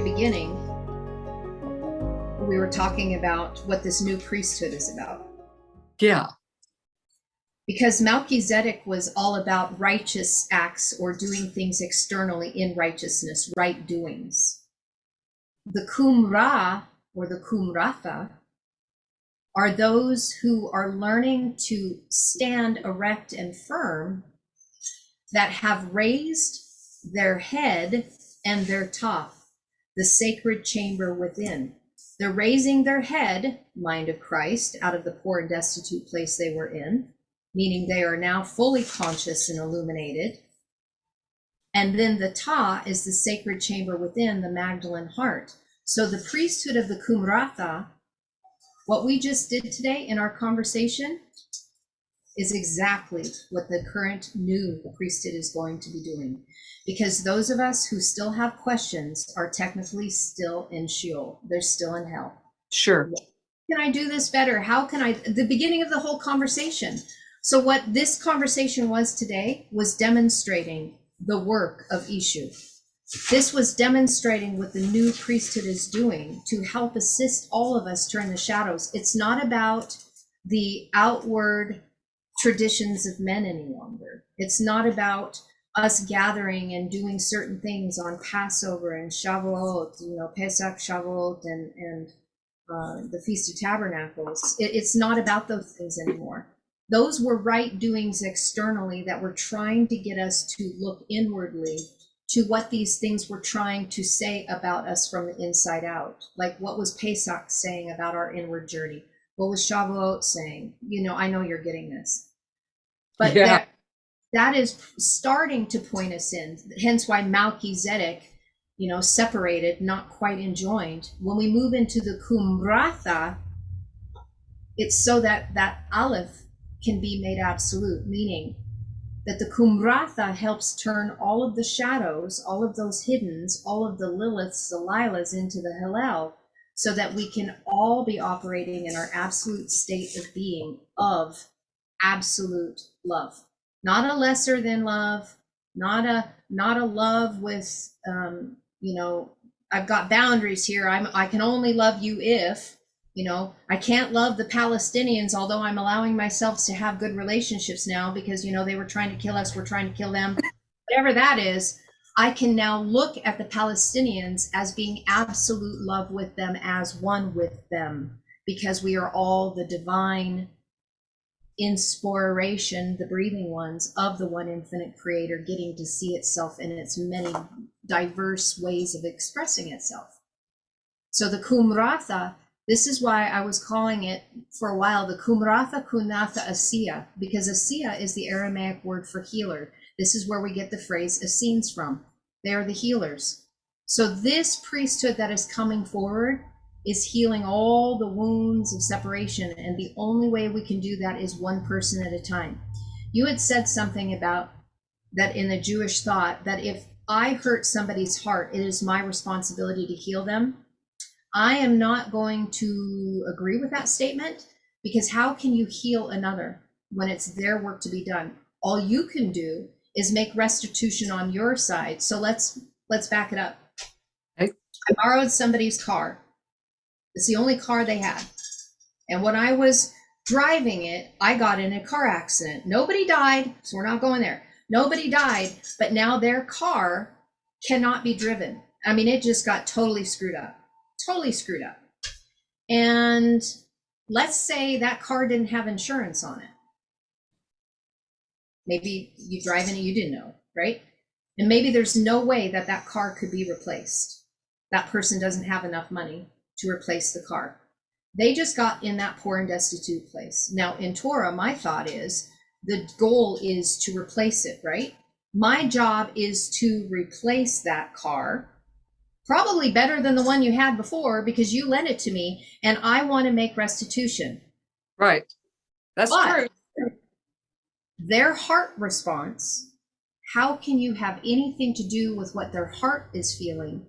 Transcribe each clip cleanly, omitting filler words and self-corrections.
beginning, we were talking about what this new priesthood is about. Yeah. Because Melchizedek was all about righteous acts or doing things externally in righteousness, right doings. The Kumra or the Kumratha are those who are learning to stand erect and firm, that have raised their head and their top, the sacred chamber within. They're raising their head, mind of Christ, out of the poor and destitute place they were in, meaning they are now fully conscious and illuminated. And then the ta is the sacred chamber within, the Magdalene heart. So the priesthood of the Kumratha, what we just did today in our conversation, is exactly what the current new priesthood is going to be doing. Because those of us who still have questions are technically still in Sheol. They're still in hell. Sure. Can I do this better? How can I, the beginning of the whole conversation. So what this conversation was today was demonstrating the work of Ishu. This was demonstrating what the new priesthood is doing to help assist all of us during the shadows. It's not about the outward traditions of men any longer. It's not about us gathering and doing certain things on Passover and Shavuot, Pesach, Shavuot, and the Feast of Tabernacles. It's not about those things anymore. Those were right doings externally that were trying to get us to look inwardly to what these things were trying to say about us from the inside out. Like, what was Pesach saying about our inward journey? What was Shavuot saying? I know you're getting this. But yeah. that is starting to point us in. Hence why Melchizedek, separated, not quite enjoined. When we move into the Kumratha, it's so that Aleph can be made absolute, meaning that the Kumratha helps turn all of the shadows, all of those hiddens, all of the Liliths, the Lilas into the Hillel, so that we can all be operating in our absolute state of being of absolute love. Not a lesser than love, not a love with, I've got boundaries here. I can only love you if, I can't love the Palestinians, although I'm allowing myself to have good relationships now because, they were trying to kill us, we're trying to kill them. Whatever that is, I can now look at the Palestinians as being absolute love with them, as one with them, because we are all the divine inspiration, the breathing ones of the one infinite creator, getting to see itself in its many diverse ways of expressing itself. So the Kumratha, this is why I was calling it for a while the Kumratha Kunatha Asiya, because Asiya is the Aramaic word for healer. This is where we get the phrase Essenes from. They are the healers. So this priesthood that is coming forward is healing all the wounds of separation. And the only way we can do that is one person at a time. You had said something about that in the Jewish thought, that if I hurt somebody's heart, it is my responsibility to heal them. I am not going to agree with that statement, because how can you heal another when it's their work to be done? All you can do is make restitution on your side. So let's back it up. Okay. I borrowed somebody's car. It's the only car they had. And when I was driving it, I got in a car accident. Nobody died, so we're not going there. Nobody died, but now their car cannot be driven. I mean, it just got totally screwed up. Totally screwed up. And let's say that car didn't have insurance on it. Maybe you drive in it, you didn't know, right? And maybe there's no way that that car could be replaced. That person doesn't have enough money to replace the car. They just got in that poor and destitute place. Now in Torah, my thought is the goal is to replace it, right? My job is to replace that car, probably better than the one you had before because you lent it to me and I want to make restitution. Right. That's true. Their heart response, how can you have anything to do with what their heart is feeling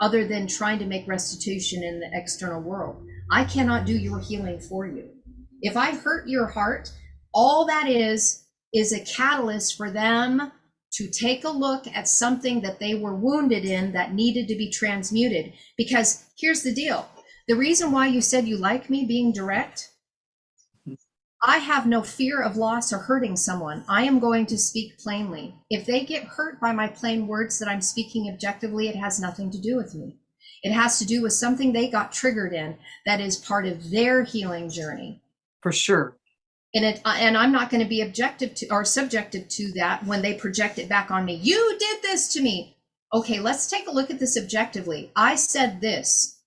other than trying to make restitution in the external world? I cannot do your healing for you. If I hurt your heart, all that is a catalyst for them to take a look at something that they were wounded in that needed to be transmuted. Because here's the deal. The reason why you said you like me being direct, I have no fear of loss or hurting someone. I am going to speak plainly. If they get hurt by my plain words that I'm speaking objectively, it has nothing to do with me. It has to do with something they got triggered in that is part of their healing journey. For sure. And I'm not going to be objective to or subjective to that when they project it back on me. You did this to me. Okay, let's take a look at this objectively. I said this.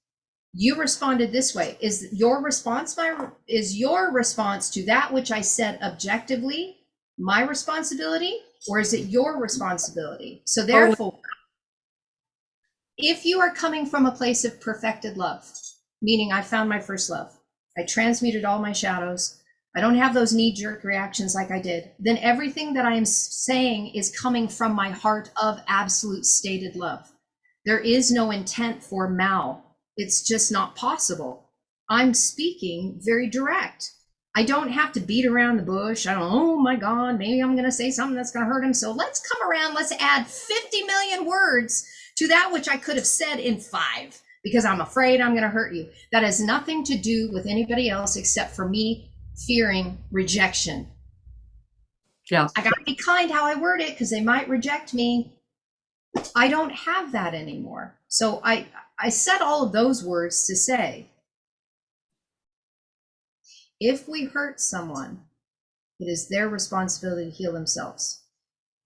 You responded this way. Is your response to that which I said objectively my responsibility, or is it your responsibility? So therefore, if you are coming from a place of perfected love, meaning I found my first love, I transmuted all my shadows, I don't have those knee-jerk reactions like I did, then everything that I am saying is coming from my heart of absolute stated love. There is no intent for mal. It's just not possible. I'm speaking very direct. I don't have to beat around the bush. I don't, oh my God, maybe I'm going to say something that's going to hurt him. So let's come around, let's add 50 million words to that which I could have said in 5, because I'm afraid I'm going to hurt you. That has nothing to do with anybody else except for me fearing rejection. Yeah. I got to be kind how I word it because they might reject me. I don't have that anymore. So I said all of those words to say, if we hurt someone, it is their responsibility to heal themselves.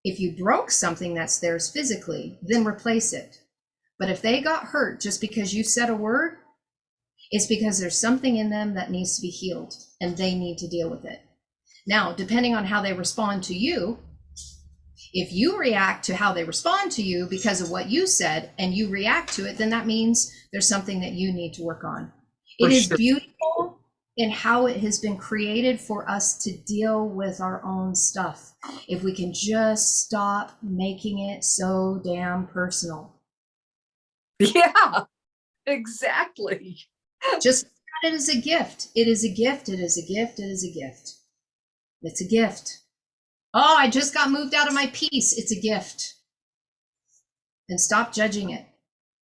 If you broke something that's theirs physically, then replace it. But if they got hurt just because you said a word, it's because there's something in them that needs to be healed and they need to deal with it. Now, depending on how they respond to you, if you react to how they respond to you because of what you said and you react to it, then that means there's something that you need to work on. It is beautiful in how it has been created for us to deal with our own stuff. If we can just stop making it so damn personal. Yeah, exactly. Just look at it as a gift. It is a gift. It is a gift. It is a gift. It's a gift. Oh, I just got moved out of my peace. It's a gift. And stop judging it.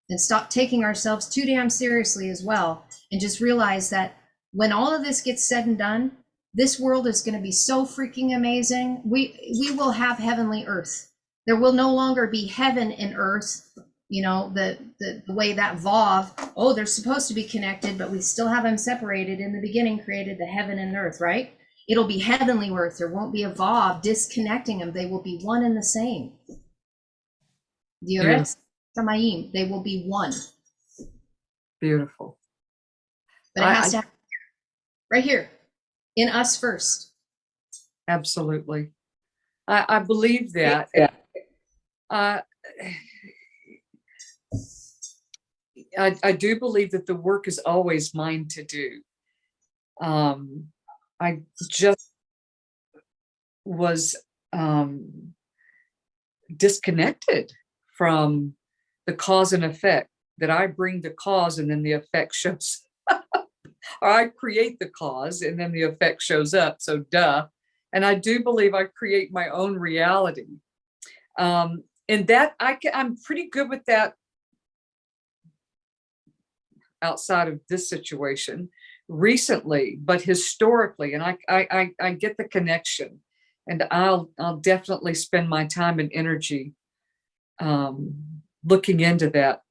And stop taking ourselves too damn seriously as well. And just realize that when all of this gets said and done, this world is going to be so freaking amazing. We will have heavenly earth. There will no longer be heaven and earth. You know, the way that Vav, oh, they're supposed to be connected, but we still have them separated. In the beginning created the heaven and earth, right? It'll be heavenly earth. There won't be a Vav disconnecting them. They will be one and the same. The Eretz Shamayim, they will be one. Beautiful. But it has to happen right here, in us first. Absolutely. I believe that. I do believe that the work is always mine to do. I just was disconnected from the cause and effect, that I bring the cause and then the effect shows or I create the cause and then the effect shows up. So duh. And I do believe I create my own reality. And that I'm pretty good with that outside of this situation recently, but historically, and I get the connection, and I'll definitely spend my time and energy looking into that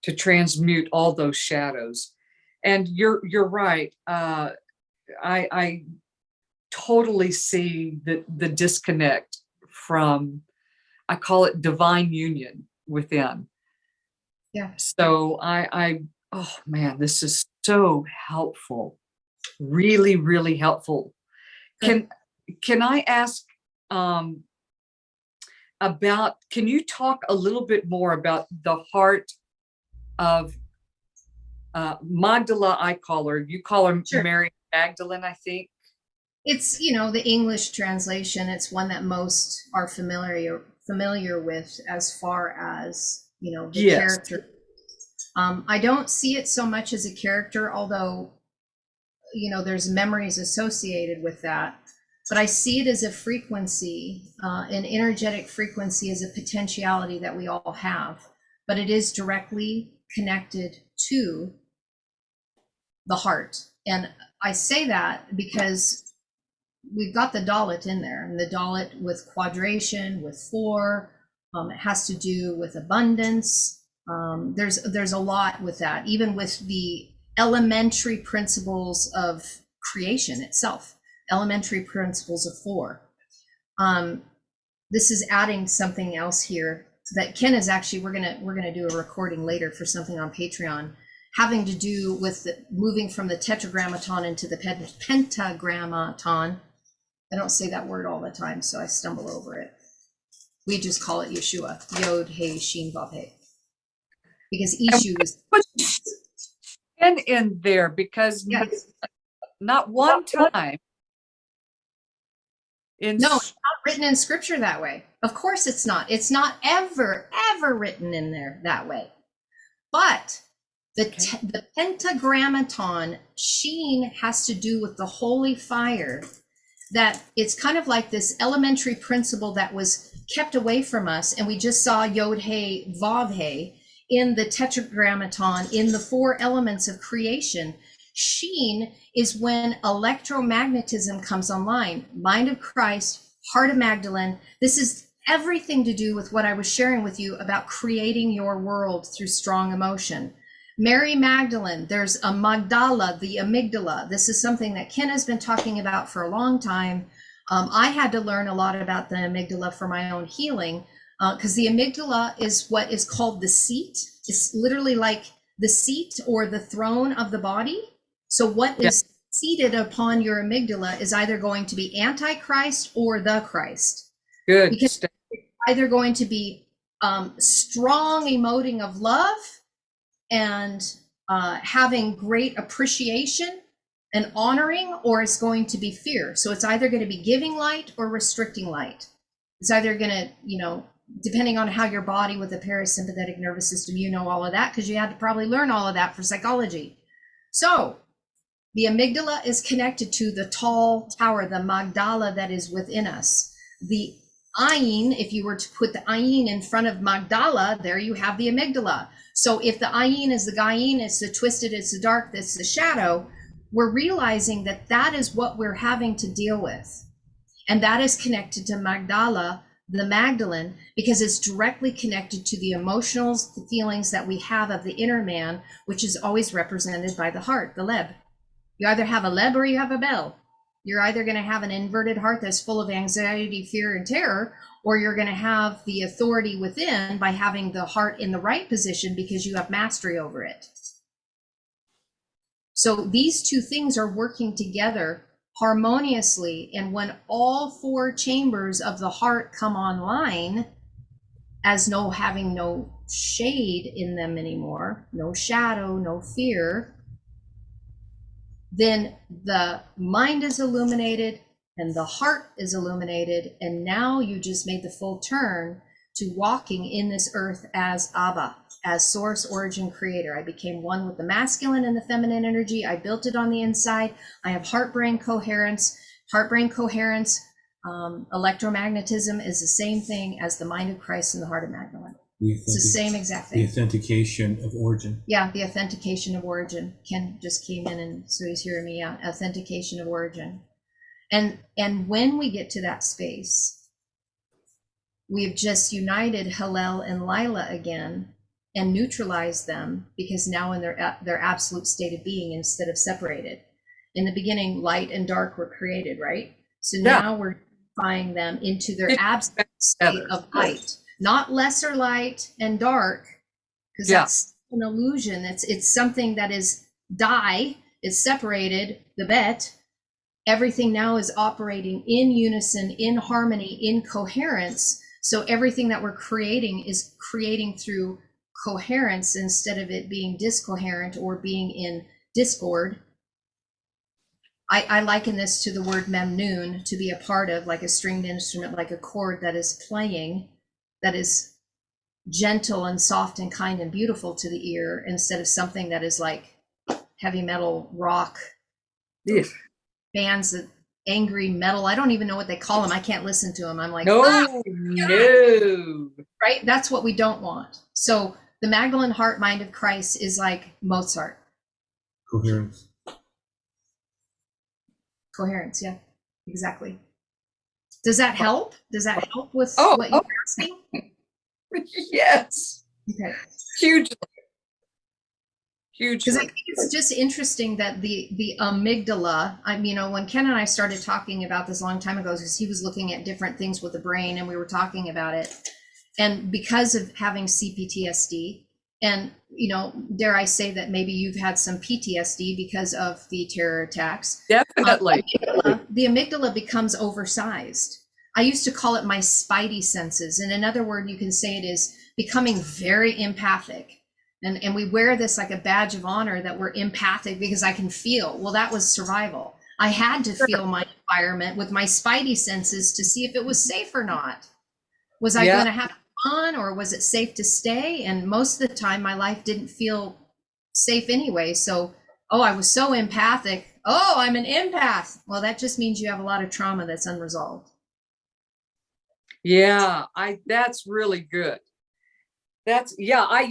to transmute all those shadows. And you're right. I totally see the disconnect from, I call it divine union within. Yeah. So oh man, this is so helpful. Really, really helpful. Can I ask about, can you talk a little bit more about the heart of Magdala? I call her, you call her Mary Magdalene, I think. It's, you know, the English translation. It's one that most are familiar with as far as, you know, the character. I don't see it so much as a character, although, you know, there's memories associated with that. but I see it as a frequency, an energetic frequency, as a potentiality that we all have, but it is directly connected to the heart. And I say that because we've got the Dalit in there, and the Dalit with quadration, with 4, it has to do with abundance. There's a lot with that, even with the elementary principles of creation itself, elementary principles of 4. This is adding something else here that Ken is actually, we're gonna do a recording later for something on Patreon, having to do with moving from the tetragrammaton into the pentagrammaton. I don't say that word all the time, so I stumble over it. We just call it Yeshua, Yod, He, Shin, Vav, He. Because Ishu is... And in there, because yes. not one time in... No, it's not written in scripture that way. Of course it's not. It's not ever written in there that way. But the pentagrammaton, Shin, has to do with the holy fire, that it's kind of like this elementary principle that was kept away from us, and we just saw Yod He Vav He in the tetragrammaton, in the 4 elements of creation. Shin is when electromagnetism comes online. Mind of Christ, heart of Magdalene. This is everything to do with what I was sharing with you about creating your world through strong emotion. Mary Magdalene, there's a Magdala, the amygdala. This is something that Ken has been talking about for a long time. I had to learn a lot about the amygdala for my own healing, because the amygdala is what is called the seat. It's literally like the seat or the throne of the body. So what is seated upon your amygdala is either going to be Antichrist or the Christ. Good. Because it's either going to be strong emoting of love and having great appreciation and honoring, or it's going to be fear. So it's either going to be giving light or restricting light. It's either going to, depending on how your body with the parasympathetic nervous system, all of that, because you had to probably learn all of that for psychology. So the amygdala is connected to the tall tower, the Magdala that is within us. The ayin, if you were to put the ayin in front of Magdala, there you have the amygdala. So if the ayin is the gayin, it's the twisted, it's the dark, it's the shadow, we're realizing that that is what we're having to deal with. And that is connected to Magdala, the Magdalene, because it's directly connected to the emotionals, the feelings that we have of the inner man, which is always represented by the heart, the leb. You either have a leb or you have a bell. You're either going to have an inverted heart that's full of anxiety, fear, and terror, or you're going to have the authority within by having the heart in the right position because you have mastery over it. So these two things are working together harmoniously, and when all 4 chambers of the heart come online, as having no shade in them anymore, no shadow, no fear, then the mind is illuminated and the heart is illuminated, and now you just made the full turn to walking in this earth as Abba, as source, origin, creator. I became one with the masculine and the feminine energy. I built it on the inside. I have heart-brain coherence. Heart-brain coherence, electromagnetism is the same thing as the mind of Christ and the heart of Magdalene. It's the same exact thing. The authentication of origin. Yeah, the authentication of origin. Ken just came in, and so he's hearing me out. Authentication of origin. And when we get to that space, we've just united Hillel and Lila again and neutralized them, because now in their absolute state of being instead of separated. In the beginning, light and dark were created, right? So now we're unifying them into their absolute state of light, not lesser light and dark, because that's an illusion. It's something that is it's separated, the bet. Everything now is operating in unison, in harmony, in coherence. So everything that we're creating is creating through coherence instead of it being discoherent or being in discord. I liken this to the word memnoon, to be a part of, like a stringed instrument, like a chord that is playing, that is gentle and soft and kind and beautiful to the ear, instead of something that is like heavy metal rock. Yes. Bands that angry metal. I don't even know what they call them. I can't listen to them. I'm like, No, no. right? That's what we don't want. So the Magdalene heart mind of Christ is like Mozart. Coherence. Coherence, yeah, exactly. Does that help? Does that help with Oh, what you're asking? yes. Okay. Hugely. Because I Hugely. think it's just interesting that the amygdala, when Ken and I started talking about this a long time ago, because he was looking at different things with the brain and we were talking about it. And because of having CPTSD, and, dare I say that maybe you've had some PTSD because of the terror attacks. Definitely. The amygdala becomes oversized. I used to call it my spidey senses. And another word you can say it is becoming very empathic. And we wear this like a badge of honor that we're empathic because I can feel. Well, that was survival. I had to feel my environment with my spidey senses to see if it was safe or not. Was I going to have fun, or was it safe to stay? And most of the time my life didn't feel safe anyway. So, I was so empathic. Oh, I'm an empath. Well, that just means you have a lot of trauma that's unresolved. Yeah, that's really good. I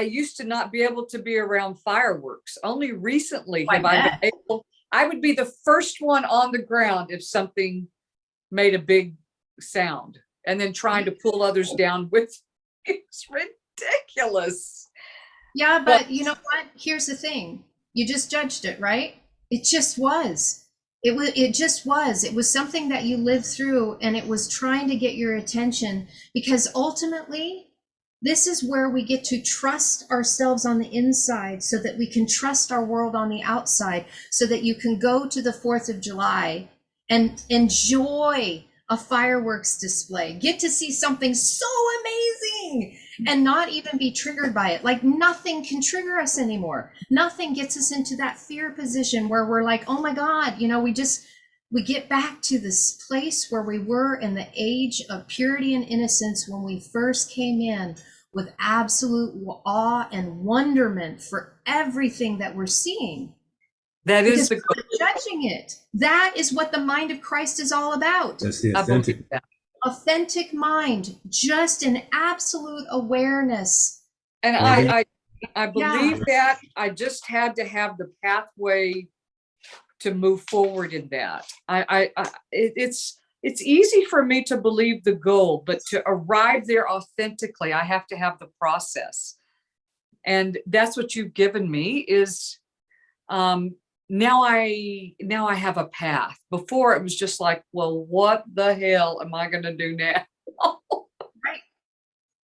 used to not be able to be around fireworks. Only recently have I been able. I would be the first one on the ground if something made a big sound, and then trying to pull others down with it's ridiculous. Yeah, but you know what? Here's the thing. You just judged it, right? It just was. It just was. It was something that you lived through, and it was trying to get your attention, because ultimately this is where we get to trust ourselves on the inside so that we can trust our world on the outside, so that you can go to the 4th of July and enjoy a fireworks display, get to see something so amazing and not even be triggered by it. Like nothing can trigger us anymore. Nothing gets us into that fear position where we're like, oh my God, we get back to this place where we were in the age of purity and innocence when we first came in, with absolute awe and wonderment for everything that we're seeing. That is the goal. Judging it. That is what the mind of Christ is all about. That's the authentic mind, just an absolute awareness. And I believe that I just had to have the pathway to move forward in that. It's easy for me to believe the goal, but to arrive there authentically, I have to have the process. And that's what you've given me is, now I have a path. Before it was just like, well, what the hell am I going to do now? Right.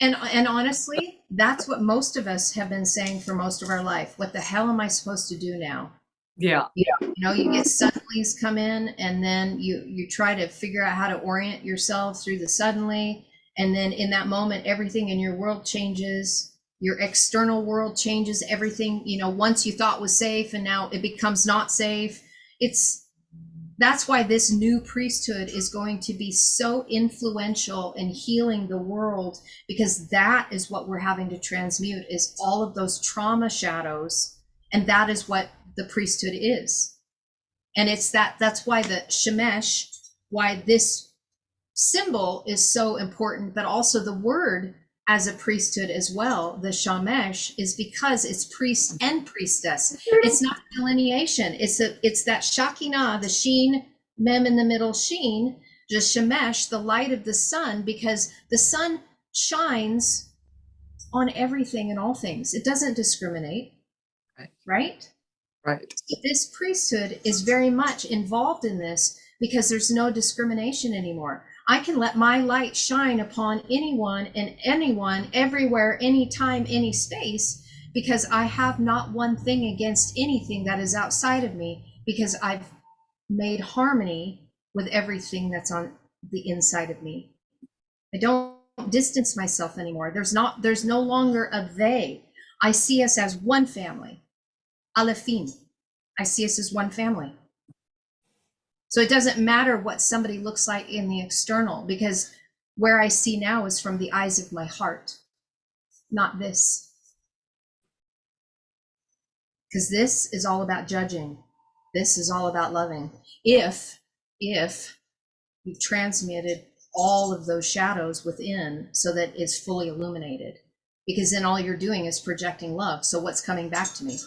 And honestly, that's what most of us have been saying for most of our life. What the hell am I supposed to do now? Yeah. You get suddenlies come in, and then you try to figure out how to orient yourself through the suddenly. And then in that moment, everything in your world changes. Your external world changes. Everything, once you thought was safe, and now it becomes not safe. That's why this new priesthood is going to be so influential in healing the world, because that is what we're having to transmute, is all of those trauma shadows. And that is what the priesthood is. And that's why the shemesh, why this symbol is so important, but also the word as a priesthood as well, the shamesh, is because it's priest and priestess. It's not delineation. It's that Shekinah, the sheen, mem in the middle, sheen, the shemesh, the light of the sun, because the sun shines on everything and all things. It doesn't discriminate, right? Right. This priesthood is very much involved in this, because there's no discrimination anymore. I can let my light shine upon anyone and anyone, everywhere, anytime, any space, because I have not one thing against anything that is outside of me, because I've made harmony with everything that's on the inside of me. I don't distance myself anymore. There's no longer a they. I see us as one family. Alephim. I see us as one family. So it doesn't matter what somebody looks like in the external, because where I see now is from the eyes of my heart, not this. Because this is all about judging. This is all about loving. If you've transmuted all of those shadows within so that it's fully illuminated, because then all you're doing is projecting love. So what's coming back to me?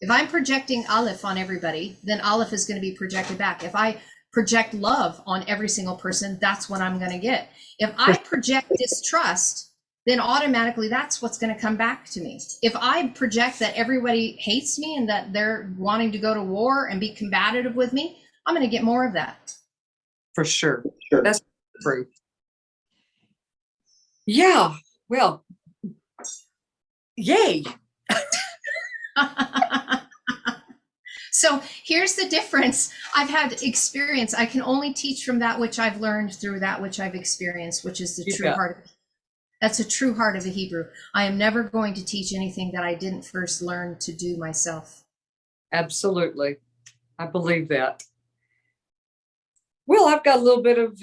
If I'm projecting Aleph on everybody, then Aleph is going to be projected back. If I project love on every single person, that's what I'm going to get. If I project distrust, then automatically that's what's going to come back to me. If I project that everybody hates me and that they're wanting to go to war and be combative with me, I'm going to get more of that. For sure. That's true. Yeah. Well, yay. So here's the difference. I've had experience. I can only teach from that which I've learned through that which I've experienced, which is the true heart. That's a true heart of a Hebrew. I am never going to teach anything that I didn't first learn to do myself. Absolutely. I believe that. Well, I've got a little bit of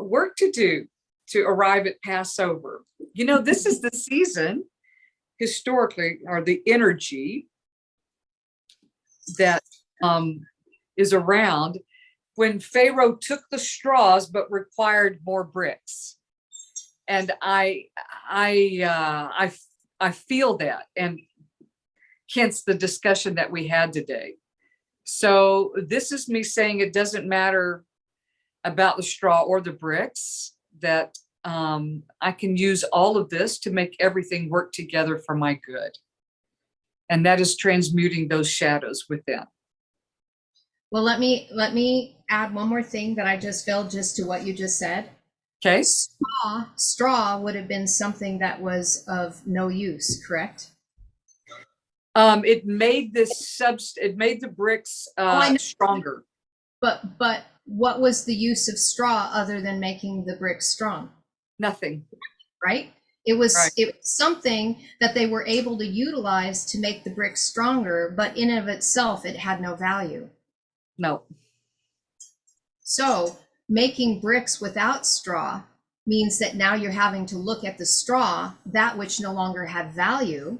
work to do to arrive at Passover. You know, this is the season, historically, or the energy that is around when Pharaoh took the straws but required more bricks. And I feel that, and hence the discussion that we had today. So this is me saying it doesn't matter about the straw or the bricks, that I can use all of this to make everything work together for my good. And that is transmuting those shadows within. Well, let me add one more thing that I just felt just to what you just said. Okay. Straw would have been something that was of no use, correct? It made the bricks stronger. But what was the use of straw other than making the bricks strong? Nothing. Right? It was something that they were able to utilize to make the bricks stronger, but in and of itself, it had no value. No. So making bricks without straw means that now you're having to look at the straw, that which no longer had value,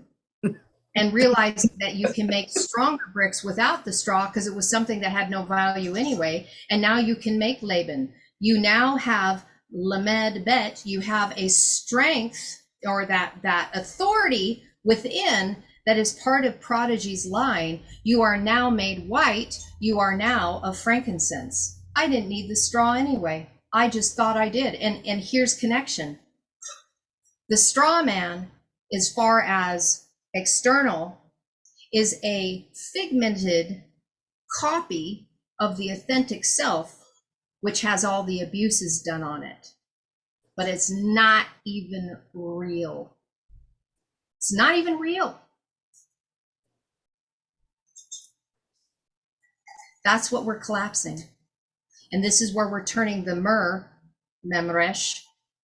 and realize that you can make stronger bricks without the straw because it was something that had no value anyway. And now you can make Laban. You now have Lamed Bet. You have a strength, or that authority within that is part of Prodigy's line. You are now made white. You are now of frankincense. I didn't need the straw anyway. I just thought I did. And here's connection. The straw man, as far as external, is a figmented copy of the authentic self, which has all the abuses done on it. But it's not even real. It's not even real. That's what we're collapsing. And this is where we're turning the myrrh, memresh,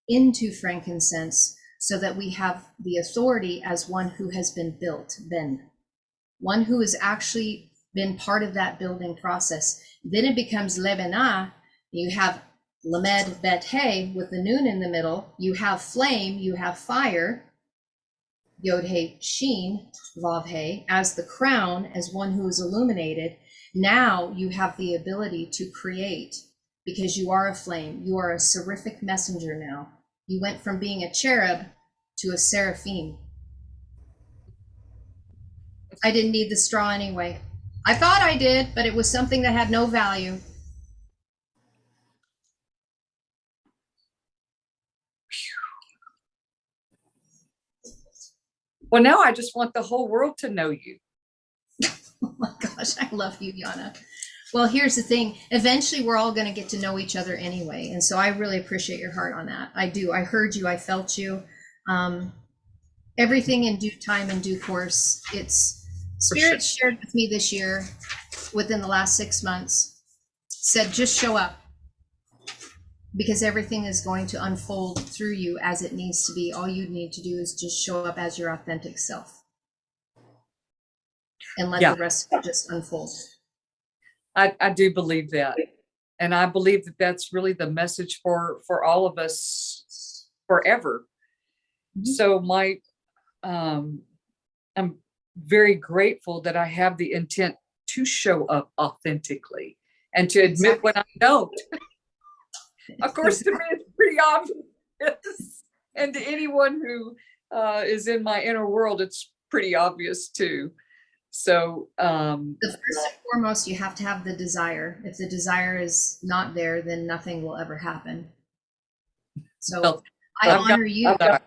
into frankincense, so that we have the authority as one who has been built, one who has actually been part of that building process. Then it becomes Lebanah. You have Lamed Bet He with the noon in the middle. You have flame, you have fire, Yod He Shin, Vav He, as the crown, as one who is illuminated. Now you have the ability to create, because you are a flame. You are a seraphic messenger now. You went from being a cherub to a seraphim. I didn't need the straw anyway. I thought I did, but it was something that had no value. Well, now I just want the whole world to know you. Oh my gosh, I love you, Yana. Well, here's the thing. Eventually, we're all going to get to know each other anyway. And so I really appreciate your heart on that. I do. I heard you. I felt you. Everything in due time and due course. It's Spirit shared with me this year, within the last 6 months, said, just show up, because everything is going to unfold through you as it needs to be. All you need to do is just show up as your authentic self and let the rest just unfold. I do believe that. And I believe that that's really the message for all of us forever. Mm-hmm. So I'm very grateful that I have the intent to show up authentically and to admit when I don't. Of course, to me, it's pretty obvious. And to anyone who is in my inner world, it's pretty obvious too. So the first and foremost, you have to have the desire. If the desire is not there, then nothing will ever happen. So well, I honor you. that.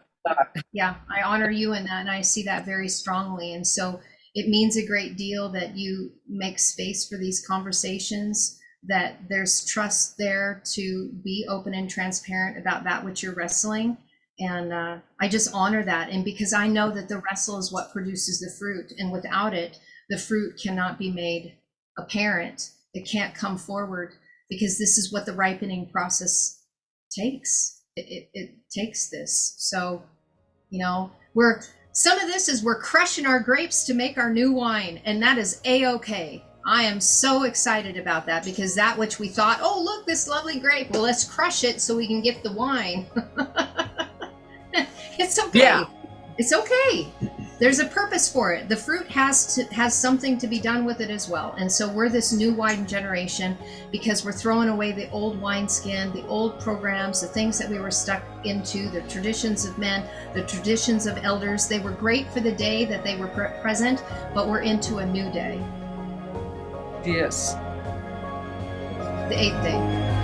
Yeah, I honor you in that, and I see that very strongly. And so it means a great deal that you make space for these conversations, that there's trust there to be open and transparent about that which you're wrestling. And I just honor that. And because I know that the wrestle is what produces the fruit. And without it, the fruit cannot be made apparent. It can't come forward, because this is what the ripening process takes. It takes this. So, you know, some of this is we're crushing our grapes to make our new wine. And that is A-okay. I am so excited about that, because that which we thought, oh, look, this lovely grape, well, let's crush it so we can get the wine. It's okay. Yeah. It's okay. There's a purpose for it. The fruit has something to be done with it as well. And so we're this new wine generation, because we're throwing away the old wineskin, the old programs, the things that we were stuck into, the traditions of men, the traditions of elders. They were great for the day that they were present, but we're into a new day. Yes. The 8th day.